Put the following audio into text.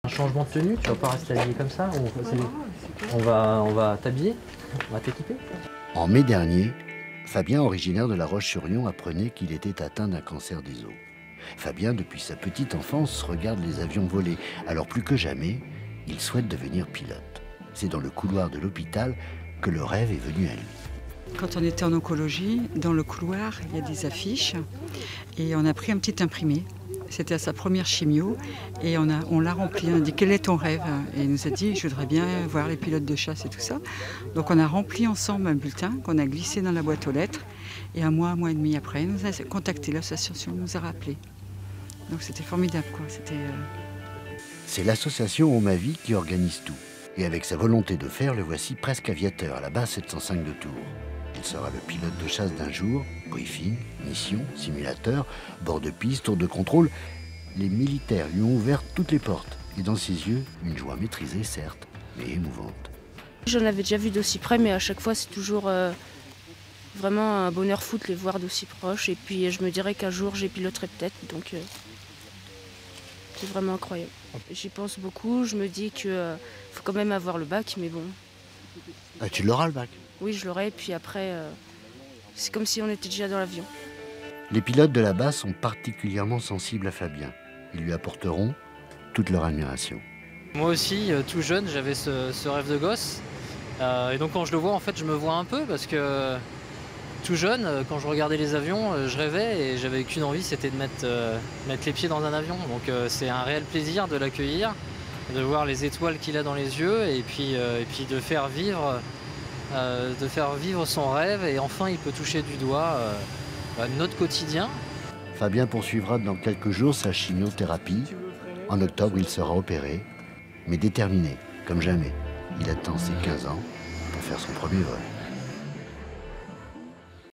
Un changement de tenue, tu vas pas rester habillé comme ça. On va t'habiller, on va t'équiper. En mai dernier, Fabien, originaire de La Roche-sur-Yon, apprenait qu'il était atteint d'un cancer des os. Fabien, depuis sa petite enfance, regarde les avions voler. Alors plus que jamais, il souhaite devenir pilote. C'est dans le couloir de l'hôpital que le rêve est venu à lui. Quand on était en oncologie, dans le couloir, il y a des affiches et on a pris un petit imprimé. C'était à sa première chimio et on l'a rempli. On a dit quel est ton rêve? Et il nous a dit je voudrais bien voir les pilotes de chasse et tout ça. Donc on a rempli ensemble un bulletin qu'on a glissé dans la boîte aux lettres. Et un mois et demi après, il nous a contacté, l'association nous a rappelé. Donc c'était formidable, quoi. C'est l'association On Ma Vie qui organise tout. Et avec sa volonté de faire, le voici presque aviateur à la base 705 de Tours. Il sera le pilote de chasse d'un jour, briefing, mission, simulateur, bord de piste, tour de contrôle. Les militaires lui ont ouvert toutes les portes. Et dans ses yeux, une joie maîtrisée, certes, mais émouvante. J'en avais déjà vu d'aussi près, mais à chaque fois, c'est toujours vraiment un bonheur fou de les voir d'aussi proches. Et puis, je me dirais qu'un jour, j'ai piloterai peut-être. Donc, c'est vraiment incroyable. J'y pense beaucoup. Je me dis qu'il faut quand même avoir le bac, mais bon. Ah, tu l'auras le bac? Oui, je l'aurai. Puis après, c'est comme si on était déjà dans l'avion. Les pilotes de la base sont particulièrement sensibles à Fabien. Ils lui apporteront toute leur admiration. Moi aussi, tout jeune, j'avais ce rêve de gosse. Et donc quand je le vois, en fait, je me vois un peu parce que tout jeune, quand je regardais les avions, je rêvais et j'avais qu'une envie, c'était de mettre les pieds dans un avion. Donc c'est un réel plaisir de l'accueillir, de voir les étoiles qu'il a dans les yeux et puis de faire vivre son rêve. Et enfin, il peut toucher du doigt notre quotidien. Fabien poursuivra dans quelques jours sa chimiothérapie. En octobre, il sera opéré, mais déterminé, comme jamais. Il attend ses 15 ans pour faire son premier vol.